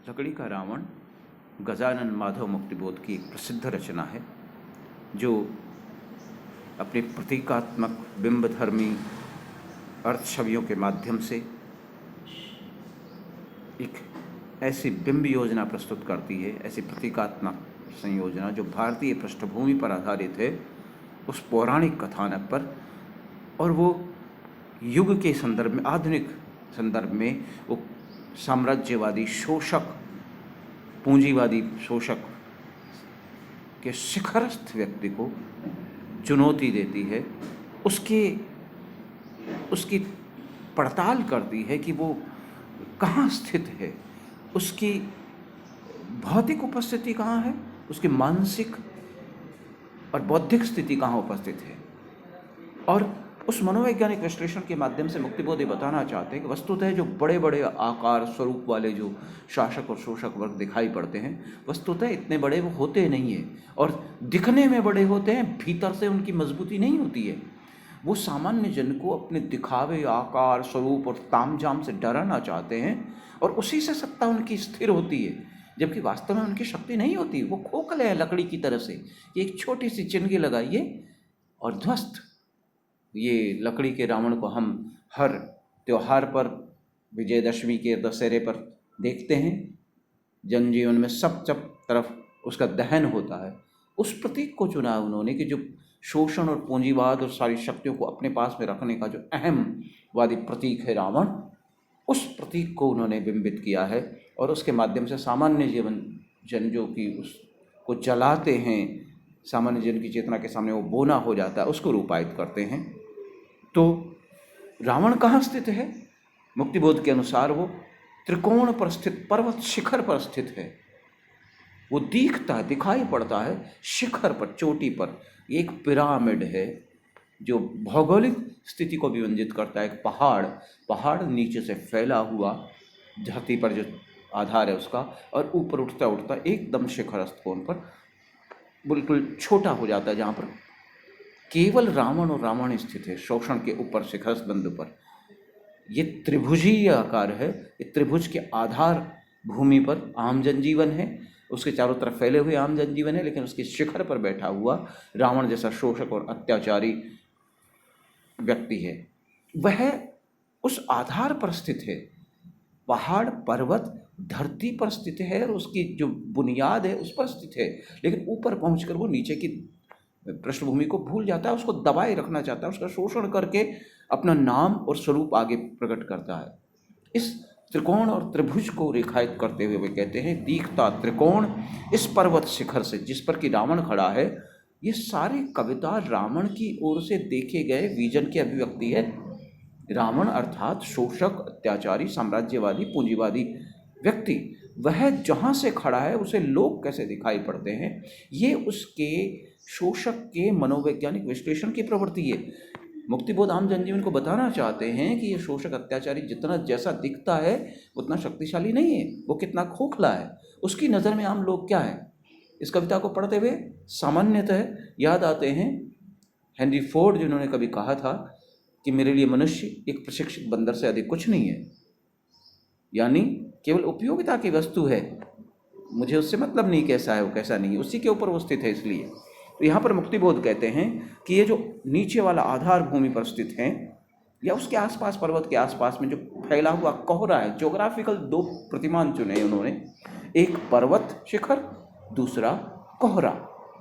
लकड़ी का रावण गजानन माधव मुक्तिबोध की एक प्रसिद्ध रचना है, जो अपने प्रतीकात्मक बिंबधर्मी अर्थ छवियों के माध्यम से एक ऐसी बिंब योजना प्रस्तुत करती है, ऐसी प्रतीकात्मक संयोजना जो भारतीय पृष्ठभूमि पर आधारित है, उस पौराणिक कथानक पर, और वो युग के संदर्भ में, आधुनिक संदर्भ में, वो साम्राज्यवादी शोषक, पूंजीवादी शोषक के शिखरस्थ व्यक्ति को चुनौती देती है, उसकी पड़ताल करती है कि वो कहाँ स्थित है, उसकी भौतिक उपस्थिति कहाँ है, उसकी मानसिक और बौद्धिक स्थिति कहाँ उपस्थित है। और उस मनोवैज्ञानिक विश्लेषण के माध्यम से मुक्तिबोध ये बताना चाहते हैं कि वस्तुतः जो बड़े बड़े आकार स्वरूप वाले जो शासक और शोषक वर्ग दिखाई पड़ते हैं, वस्तुतः इतने बड़े वो होते नहीं हैं, और दिखने में बड़े होते हैं, भीतर से उनकी मजबूती नहीं होती है। वो सामान्य जन को अपने दिखावे, आकार, स्वरूप और तामझाम से डराना चाहते हैं, और उसी से सत्ता उनकी स्थिर होती है, जबकि वास्तव में उनकी शक्ति नहीं होती। वो खोखले हैं लकड़ी की तरह से, एक छोटी सी चिनगी लगाइए और ध्वस्त। ये लकड़ी के रावण को हम हर त्योहार पर, विजयदशमी के, दशहरे पर देखते हैं। जनजीवन में सब तरफ उसका दहन होता है। उस प्रतीक को चुना उन्होंने कि जो शोषण और पूंजीवाद और सारी शक्तियों को अपने पास में रखने का जो अहमवादी प्रतीक है रावण, उस प्रतीक को उन्होंने बिंबित किया है, और उसके माध्यम से सामान्य जीवन जन जो कि उसको जलाते हैं, सामान्य जन की चेतना के सामने वो बोना हो जाता है, उसको रूपायित करते हैं। तो रावण कहाँ स्थित है? मुक्तिबोध के अनुसार वो त्रिकोण पर स्थित पर्वत शिखर पर स्थित है। वो दिखाई पड़ता है शिखर पर, चोटी पर। एक पिरामिड है जो भौगोलिक स्थिति को भी व्यंजित करता है। एक पहाड़ नीचे से फैला हुआ, धरती पर जो आधार है उसका, और ऊपर उठता उठता एकदम शिखरस्थ कोण पर बिल्कुल छोटा हो जाता है, जहाँ पर केवल रावण और रावण स्थित है, शोषण के ऊपर शिखरस्थ बिंदु पर। ये त्रिभुजीय आकार है। ये त्रिभुज के आधार भूमि पर आम जनजीवन है, उसके चारों तरफ फैले हुए आम जनजीवन है, लेकिन उसके शिखर पर बैठा हुआ रावण जैसा शोषक और अत्याचारी व्यक्ति है। वह उस आधार पर स्थित है। पहाड़, पर्वत धरती पर स्थित है, और उसकी जो बुनियाद है उस पर स्थित है, लेकिन ऊपर पहुंचकर वो नीचे की पृष्ठभूमि को भूल जाता है, उसको दबाए रखना चाहता है, उसका शोषण करके अपना नाम और स्वरूप आगे प्रकट करता है। इस त्रिकोण और त्रिभुज को रेखायित करते हुए वे कहते हैं, दीखता त्रिकोण इस पर्वत शिखर से जिस पर कि रावण खड़ा है। ये सारी कविता रावण की ओर से देखे गए विजन की अभिव्यक्ति है। रावण अर्थात शोषक, अत्याचारी, साम्राज्यवादी, पूंजीवादी व्यक्ति, वह जहाँ से खड़ा है उसे लोग कैसे दिखाई पड़ते हैं, ये उसके शोषक के मनोवैज्ञानिक विश्लेषण की प्रवृत्ति है। मुक्तिबोध आम जनजीवन को बताना चाहते हैं कि ये शोषक, अत्याचारी जितना जैसा दिखता है उतना शक्तिशाली नहीं है, वो कितना खोखला है। उसकी नज़र में आम लोग क्या है? इस कविता को पढ़ते हुए सामान्यतः याद आते हैं हेनरी फोर्ड, जिन्होंने कभी कहा था कि मेरे लिए मनुष्य एक प्रशिक्षित बंदर से अधिक कुछ नहीं है, यानी केवल उपयोगिता की वस्तु है, मुझे उससे मतलब नहीं कैसा है वो, कैसा नहीं है, उसी के ऊपर वो स्थित है। इसलिए तो यहाँ पर मुक्तिबोध कहते हैं कि ये जो नीचे वाला आधार भूमि पर स्थित हैं, या उसके आसपास, पर्वत के आसपास में जो फैला हुआ कोहरा है, ज्योग्राफिकल दो प्रतिमान चुने उन्होंने, एक पर्वत शिखर, दूसरा कोहरा।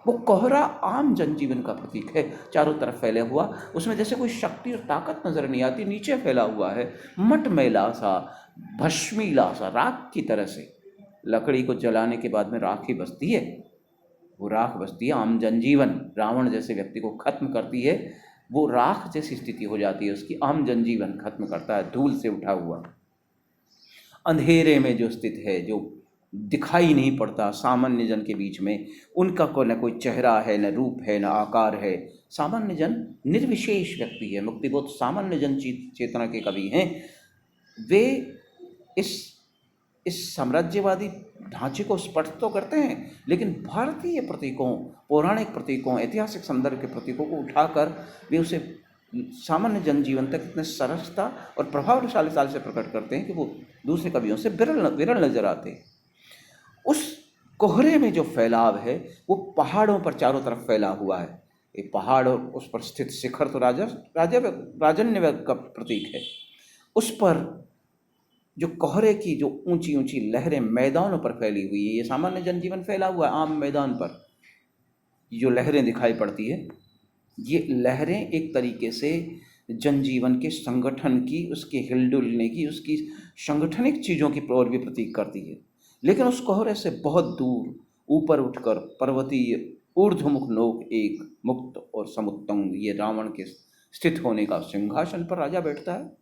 वो कोहरा आम जनजीवन का प्रतीक है, चारों तरफ फैले हुआ, उसमें जैसे कोई शक्ति और ताकत नजर नहीं आती, नीचे फैला हुआ है, मटमैला सा, भस्मीला सा, राख की तरह से। लकड़ी को जलाने के बाद में राख ही बचती है, वो राख बचती है। आम जनजीवन रावण जैसे व्यक्ति को खत्म करती है, वो राख जैसी स्थिति हो जाती है उसकी, आम जनजीवन खत्म करता है, धूल से उठा हुआ, अंधेरे में जो स्थित है, जो दिखाई नहीं पड़ता सामान्य जन के बीच में। उनका कोई न कोई चेहरा है, न रूप है, न आकार है। सामान्य जन निर्विशेष व्यक्ति है। मुक्तिबोध सामान्य जन चेतना के कवि हैं। वे इस साम्राज्यवादी ढांचे को स्पष्ट तो करते हैं, लेकिन भारतीय प्रतीकों, पौराणिक प्रतीकों, ऐतिहासिक संदर्भ के प्रतीकों को उठाकर वे उसे सामान्य जनजीवन तक इतने सरसता और प्रभावशाली से प्रकट करते हैं कि वो दूसरे कवियों से विरल नजर आते हैं। उस कोहरे में जो फैलाव है वो पहाड़ों पर चारों तरफ फैला हुआ है। ये पहाड़ और उस पर स्थित शिखर तो राजन्य का प्रतीक है। उस पर जो कोहरे की जो ऊंची ऊंची लहरें मैदानों पर फैली हुई है, ये सामान्य जनजीवन फैला हुआ है आम मैदान पर, जो लहरें दिखाई पड़ती है, ये लहरें एक तरीके से जनजीवन के संगठन की, उसके हिलडुलने की, उसकी संगठनिक चीज़ों की ओर भी प्रतीक करती है। लेकिन उस कोहरे से बहुत दूर ऊपर उठकर पर्वतीय ऊर्ध्वमुख नोक एक मुक्त और समुत्तंग, ये रावण के स्थित होने का सिंहासन पर राजा बैठता है।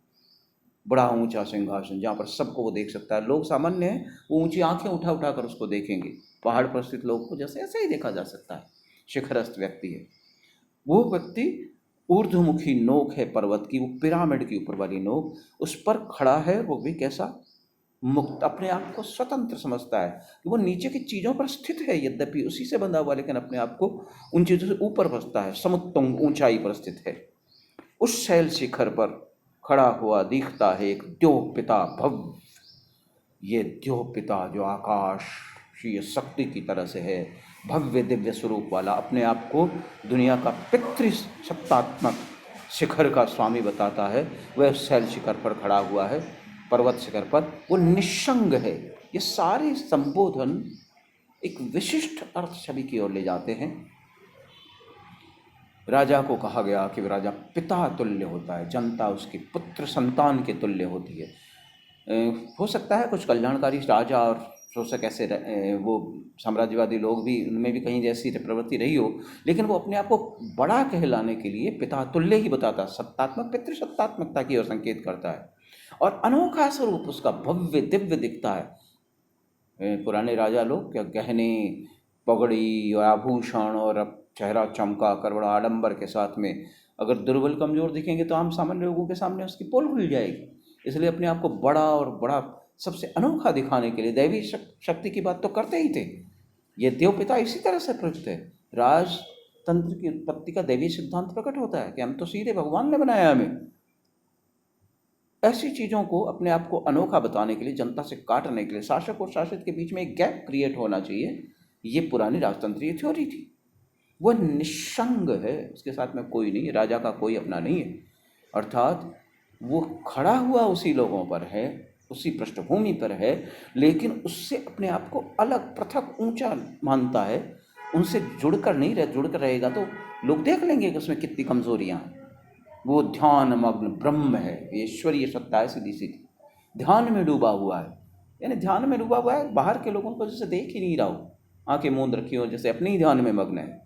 बड़ा ऊंचा सिंहासन जहाँ पर सबको वो देख सकता है। लोग सामान्य हैं, वो ऊंची आंखें उठा उठा कर उसको देखेंगे। पहाड़ पर स्थित लोग को जैसे ऐसे ही देखा जा सकता है। शिखरस्थ व्यक्ति है वो व्यक्ति, ऊर्ध्वमुखी नोक है पर्वत की, वो पिरामिड की ऊपर वाली नोक, उस पर खड़ा है। वो भी कैसा? मुक्त, अपने आप को स्वतंत्र समझता है कि वो नीचे की चीज़ों पर स्थित है, यद्यपि उसी से बंधा हुआ, लेकिन अपने आप को उन चीज़ों से ऊपर बसता है, समुत्तुंग ऊंचाई पर स्थित है। उस शैल शिखर पर खड़ा हुआ दिखता है एक द्योः पिता भव्य। ये द्योः पिता जो आकाशीय शक्ति की तरह से है, भव्य दिव्य स्वरूप वाला, अपने आप को दुनिया का पितृसत्तात्मक शिखर का स्वामी बताता है। वह शैल शिखर पर खड़ा हुआ है, पर्वत शिखर पर, वो निस्संग है। ये सारे संबोधन एक विशिष्ट अर्थ छवि की ओर ले जाते हैं। राजा को कहा गया कि राजा पिता तुल्य होता है, जनता उसकी पुत्र संतान के तुल्य होती है। हो सकता है कुछ कल्याणकारी राजा और शोषक ऐसे वो साम्राज्यवादी लोग भी, उनमें भी कहीं जैसी प्रवृत्ति रही हो, लेकिन वो अपने आप को बड़ा कहलाने के लिए पिता तुल्य ही बताता, सत्तात्मक पितृसत्तात्मकता की ओर संकेत करता है। और अनोखा स्वरूप उसका भव्य दिव्य दिखता है। पुराने राजा लोग क्या गहने, पगड़ी और आभूषण और अब चेहरा चमका कर बड़ा आडंबर के साथ में अगर दुर्बल कमजोर दिखेंगे तो आम सामान्य लोगों के सामने उसकी पोल खुल जाएगी। इसलिए अपने आप को बड़ा और बड़ा सबसे अनोखा दिखाने के लिए दैवी शक्ति की बात तो करते ही थे। ये देव पिता इसी तरह से प्रयुक्त है। राजतंत्र की उत्पत्ति का दैवी सिद्धांत प्रकट होता है कि हम तो सीधे भगवान ने बनाया हमें। ऐसी चीज़ों को अपने आप को अनोखा बताने के लिए, जनता से काटने के लिए, शासक और शासित के बीच में एक गैप क्रिएट होना चाहिए, ये पुरानी राजतंत्रीय थ्योरी थी। वह निस्संग है, उसके साथ में कोई नहीं, राजा का कोई अपना नहीं है, अर्थात वो खड़ा हुआ उसी लोगों पर है, उसी पृष्ठभूमि पर है, लेकिन उससे अपने आप को अलग पृथक ऊंचा मानता है। उनसे जुड़कर नहीं रह, जुड़कर रहेगा तो लोग देख लेंगे कि उसमें कितनी कमजोरियां हैं। वो ध्यान मग्न ब्रह्म है, ईश्वरीय सत्ता है सीधी सीधी, ध्यान में डूबा हुआ है। यानी ध्यान में डूबा हुआ है, बाहर के लोगों को जैसे देख ही नहीं रहा हो, आंखें मूंद रखी हो, जैसे अपने ही ध्यान में मग्न है,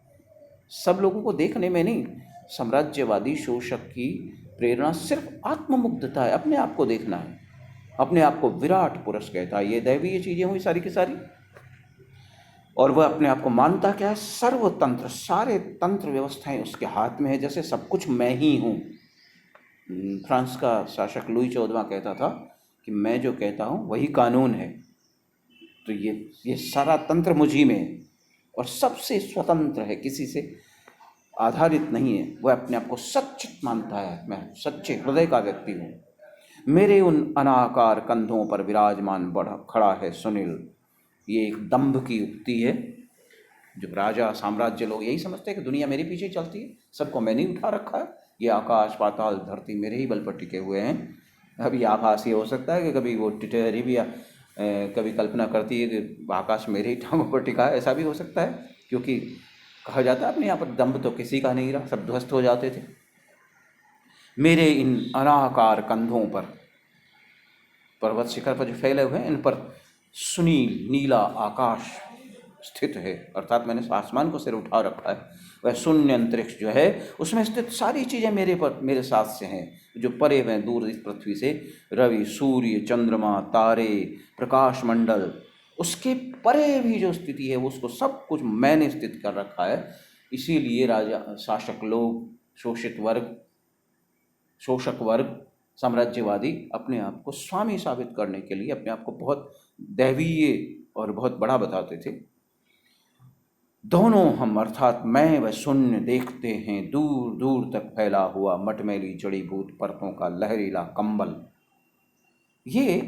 सब लोगों को देखने में नहीं। साम्राज्यवादी शोषक की प्रेरणा सिर्फ आत्ममुग्धता है, अपने आप को देखना है, अपने आप को विराट पुरुष कहता है। ये दैवीय चीजें हुई सारी की सारी। और वह अपने आप को मानता क्या है? सर्वतंत्र, सारे तंत्र व्यवस्थाएं उसके हाथ में है, जैसे सब कुछ मैं ही हूँ। फ्रांस का शासक लुई 14वां कहता था कि मैं जो कहता हूँ वही कानून है। तो ये सारा तंत्र मुझी में है और सबसे स्वतंत्र है, किसी से आधारित नहीं है। वह अपने आप को सच्चित मानता है, मैं सच्चे हृदय का व्यक्ति हूँ। मेरे उन अनाकार कंधों पर विराजमान बड़ा खड़ा है सुनील। ये एक दंभ की उक्ति है। जो राजा साम्राज्य लोग यही समझते हैं कि दुनिया मेरे पीछे चलती है, सबको मैंने ही उठा रखा है, ये आकाश पाताल धरती मेरे ही बल पर टिके हुए हैं। अभी आभास ये हो सकता है कि कभी वो टिटहरी भी कभी कल्पना करती है कि आकाश मेरे ही टांगों पर टिका है, ऐसा भी हो सकता है, क्योंकि कहा जाता है अपने यहाँ पर दंभ तो किसी का नहीं रहा, सब ध्वस्त हो जाते थे। मेरे इन अनाकार कंधों पर, पर्वत शिखर पर जो फैले हुए हैं, इन पर सुनील नीला आकाश स्थित है, अर्थात मैंने आसमान को सिर उठा रखा है। वह शून्य अंतरिक्ष जो है उसमें स्थित सारी चीज़ें मेरे साथ से हैं, जो परे हुए दूर इस पृथ्वी से, रवि, सूर्य, चंद्रमा, तारे, प्रकाश मंडल, उसके परे भी जो स्थिति है वो, उसको सब कुछ मैंने स्थित कर रखा है। इसीलिए राजा, शासक लोग, शोषक वर्ग, साम्राज्यवादी अपने आप को स्वामी साबित करने के लिए अपने आप को बहुत दैवीय और बहुत बड़ा बताते थे। दोनों हम अर्थात मैं व शून्य देखते हैं दूर दूर तक फैला हुआ मटमैली जड़ीभूत परतों का लहरीला कंबल। ये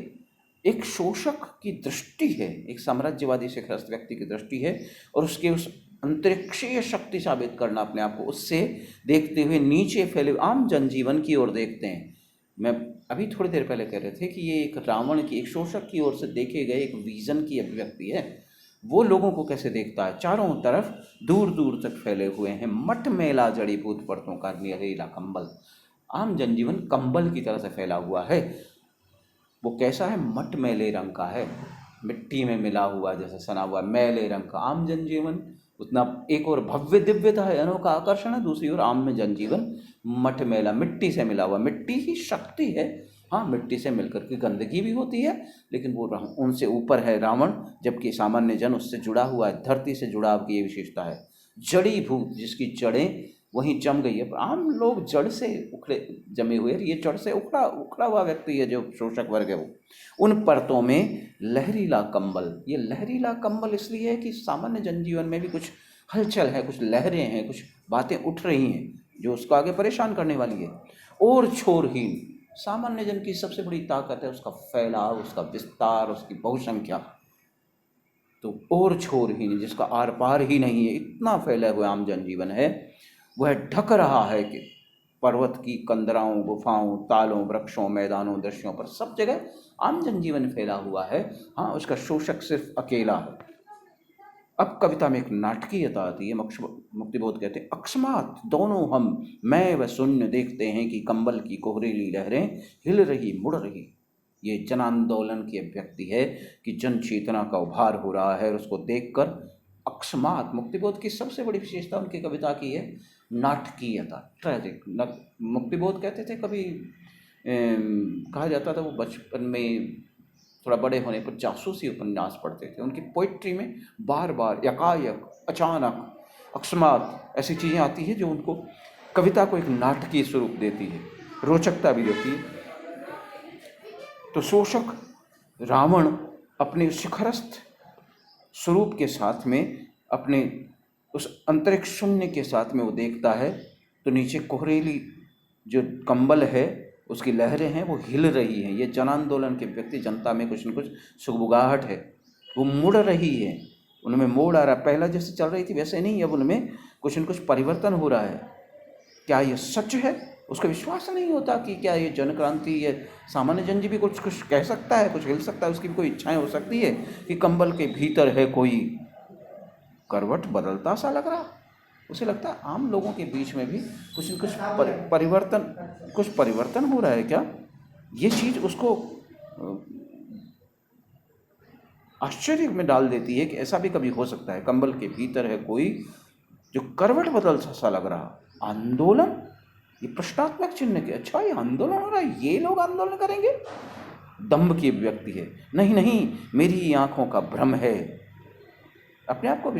एक शोषक की दृष्टि है, एक साम्राज्यवादी शिखरस्थ व्यक्ति की दृष्टि है, और उसके उस अंतरिक्षीय शक्ति साबित करना अपने आप को, उससे देखते हुए नीचे फैले आम जनजीवन की ओर देखते हैं। मैं अभी थोड़ी देर पहले कह रहे थे कि ये एक रावण की, एक शोषक की ओर से देखे गए एक विजन की अभिव्यक्ति है। वो लोगों को कैसे देखता है, चारों तरफ दूर दूर तक फैले हुए हैं मट मेला जड़ीबूट परतों का नीला कंबल। आम जनजीवन कंबल की तरह से फैला हुआ है। वो कैसा है, मट मैले रंग का है, मिट्टी में मिला हुआ जैसे सना हुआ मैले रंग का आम जनजीवन। उतना एक और भव्य दिव्यता है, अनोखा आकर्षण है, दूसरी ओर आम में जनजीवन मट मेला, मिट्टी से मिला हुआ। मिट्टी ही शक्ति है, हाँ, मिट्टी से मिलकर के गंदगी भी होती है, लेकिन वो उनसे ऊपर है रावण, जबकि सामान्य जन उससे जुड़ा हुआ है, धरती से जुड़ाव की ये विशेषता है। जड़ी भूत, जिसकी जड़ें वहीं जम गई है। आम लोग जड़ से उखड़े जमे हुए, ये जड़ से उखड़ा उखड़ा हुआ व्यक्ति है जो शोषक वर्ग है वो। उन परतों में लहरीला कंबल, ये लहरीला कंबल इसलिए है कि सामान्य जनजीवन में भी कुछ हलचल है, कुछ लहरें हैं, कुछ बातें उठ रही हैं जो उसको आगे परेशान करने वाली है। और छोरहीन, सामान्य जन की सबसे बड़ी ताकत है उसका फैलाव, उसका विस्तार, उसकी बहुसंख्या। तो और छोरहीन, जिसका आर पार ही नहीं है, इतना फैला हुआ आम जनजीवन है, वह ढक रहा है कि पर्वत की कंदराओं, गुफाओं, तालों, वृक्षों, मैदानों, दृश्यों पर सब जगह आम जनजीवन फैला हुआ है। हाँ, उसका शोषक सिर्फ अकेला है। अब कविता में एक नाटकीयता आती है। मुक्तिबोध कहते हैं, अकस्मात दोनों हम, मैं व शून्य, देखते हैं कि कंबल की कोहरेली लहरें हिल रही, मुड़ रही। ये जन आंदोलन की अभिव्यक्ति है कि जन चेतना का उभार हो रहा है, और उसको देखकर अकस्मात, मुक्तिबोध की सबसे बड़ी विशेषता उनकी कविता की है नाटकीयता, ट्रेजिक। मुक्तिबोध कहते थे, कभी कहा जाता था वो बचपन में थोड़ा बड़े होने पर जासूसी उपन्यास पढ़ते थे। उनकी पोइट्री में बार बार यकायक, अचानक, अकस्मात ऐसी चीज़ें आती हैं जो उनको, कविता को एक नाटकीय स्वरूप देती है, रोचकता भी देती है। तो शोषक रावण अपने शिखरस्थ स्वरूप के साथ में, अपने उस अंतरिक्ष शून्य के साथ में वो देखता है, तो नीचे कोहरेली जो कंबल है उसकी लहरें हैं वो हिल रही हैं। ये जन आंदोलन के व्यक्ति, जनता में कुछ न कुछ सुगबुगाहट है, वो मुड़ रही है, उनमें मोड़ आ रहा है। पहला जैसे चल रही थी वैसे नहीं, अब उनमें कुछ न कुछ परिवर्तन हो रहा है। क्या ये सच है? उसका विश्वास नहीं होता कि क्या ये जन क्रांति, ये सामान्य जन जी भी कुछ कुछ कह सकता है, कुछ हिल सकता है, उसकी भी कोई इच्छाएं हो सकती है कि कंबल के भीतर है कोई करवट बदलता सा लग रहा। उसे लगता है आम लोगों के बीच में भी कुछ न कुछ परिवर्तन हो रहा है क्या? ये चीज़ उसको आश्चर्य में डाल देती है कि ऐसा भी कभी हो सकता है, कंबल के भीतर है कोई जो करवट बदल सा लग रहा। आंदोलन, ये प्रश्नात्मक चिन्ह के, अच्छा ये आंदोलन हो रहा है, ये लोग आंदोलन करेंगे? दंभ की अभिव्यक्ति है। नहीं नहीं, मेरी आंखों का भ्रम है। अपने आप को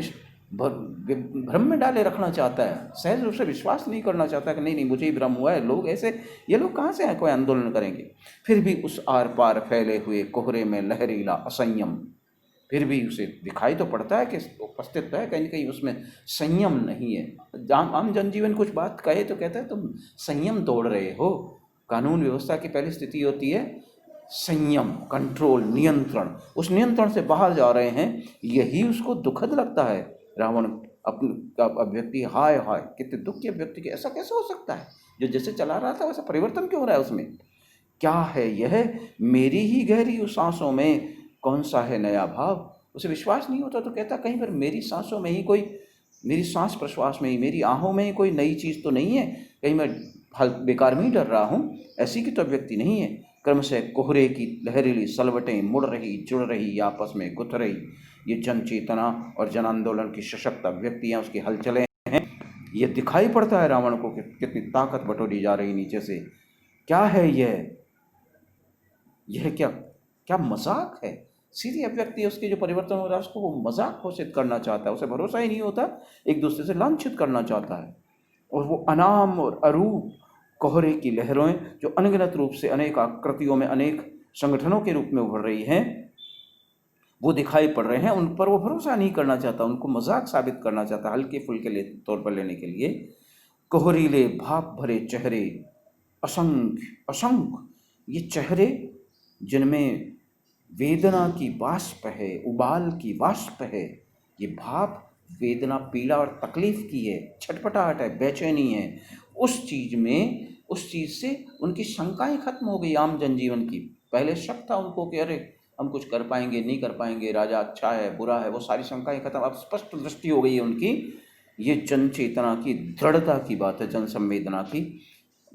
भ्रम में डाले रखना चाहता है, सहज रूप से विश्वास नहीं करना चाहता कि नहीं नहीं मुझे ही भ्रम हुआ है, लोग ऐसे, ये लोग कहाँ से हैं कोई आंदोलन करेंगे। फिर भी उस आर पार फैले हुए कोहरे में लहरीला असंयम, फिर भी उसे दिखाई तो पड़ता है कि उपस्थित है, कहीं ना कहीं उसमें संयम नहीं है। आम जनजीवन कुछ बात कहे तो कहता है तुम संयम तोड़ रहे हो। कानून व्यवस्था की पहली स्थिति होती है संयम, कंट्रोल, नियंत्रण। उस नियंत्रण से बाहर जा रहे हैं, यही उसको दुखद लगता है। रावण अपनी अभिव्यक्ति, हाय हाय कितने दुख की अभिव्यक्ति की, ऐसा कैसे हो सकता है, जो जैसे चला रहा था वैसा परिवर्तन क्यों हो रहा है उसमें? क्या है यह, मेरी ही गहरी सांसों में कौन सा है नया भाव? उसे विश्वास नहीं होता तो कहता कहीं पर मेरी सांसों में ही कोई, मेरी सांस प्रश्वास में ही, मेरी आहों में ही कोई नई चीज़ तो नहीं है, कहीं मैं बेकार में ही डर रहा हूँ? ऐसी की तो अभिव्यक्ति नहीं है। क्रम से कोहरे की लहरीली सलवटें मुड़ रही, जुड़ रही, आपस में गुथ रही। ये जन चेतना और जन आंदोलन की सशक्त अभिव्यक्तियाँ, उसकी हलचलें हैं। ये दिखाई पड़ता है रावण को कि कितनी ताकत बटोरी जा रही नीचे से। क्या है यह क्या क्या मजाक है? सीधी अभिव्यक्ति है उसकी, जो परिवर्तन हो रहा है उसको वो मजाक घोषित करना चाहता है, उसे भरोसा ही नहीं होता, एक दूसरे से लांछित करना चाहता है। और वो अनाम और अरूप कोहरे की लहरों जो अनगिनत रूप से अनेक आकृतियों में, अनेक संगठनों के रूप में उभर रही हैं, वो दिखाई पड़ रहे हैं, उन पर वो भरोसा नहीं करना चाहता, उनको मजाक साबित करना चाहता, हल्के फुल्के तौर पर लेने के लिए। कोहरीले भाप भरे चेहरे, असंख्य असंख्य ये चेहरे जिनमें वेदना की वाष्प है, उबाल की वाष्प है। ये भाव वेदना, पीड़ा और तकलीफ की है, छटपटाहट है, बेचैनी है। उस चीज़ में, उस चीज़ से उनकी शंकाएं खत्म हो गई आम जनजीवन की। पहले शक था उनको कि अरे हम कुछ कर पाएंगे, नहीं कर पाएंगे, राजा अच्छा है, बुरा है, वो सारी शंकाएं खत्म। अब स्पष्ट दृष्टि हो गई है उनकी। ये जन चेतना की दृढ़ता की बात है, जन संवेदना की।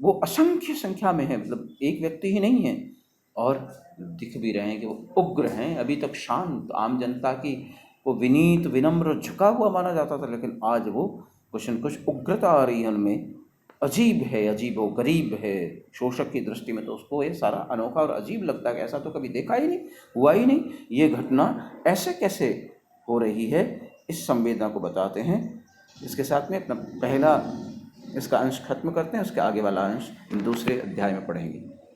वो असंख्य संख्या में है, मतलब एक व्यक्ति ही नहीं है। और दिख भी रहे हैं कि वो उग्र हैं। अभी तक शांत आम जनता की वो विनीत, विनम्र, झुका हुआ माना जाता था, लेकिन आज वो कुछ न कुछ उग्रता आ रही है उनमें। अजीब है, अजीब, वो गरीब है शोषक की दृष्टि में, तो उसको ये सारा अनोखा और अजीब लगता है कि ऐसा तो कभी देखा ही नहीं, हुआ ही नहीं। ये घटना ऐसे कैसे हो रही है, इस संवेदना को बताते हैं। इसके साथ में अपना पहला इसका अंश खत्म करते हैं, उसके आगे वाला अंश दूसरे अध्याय में पढ़ेंगे।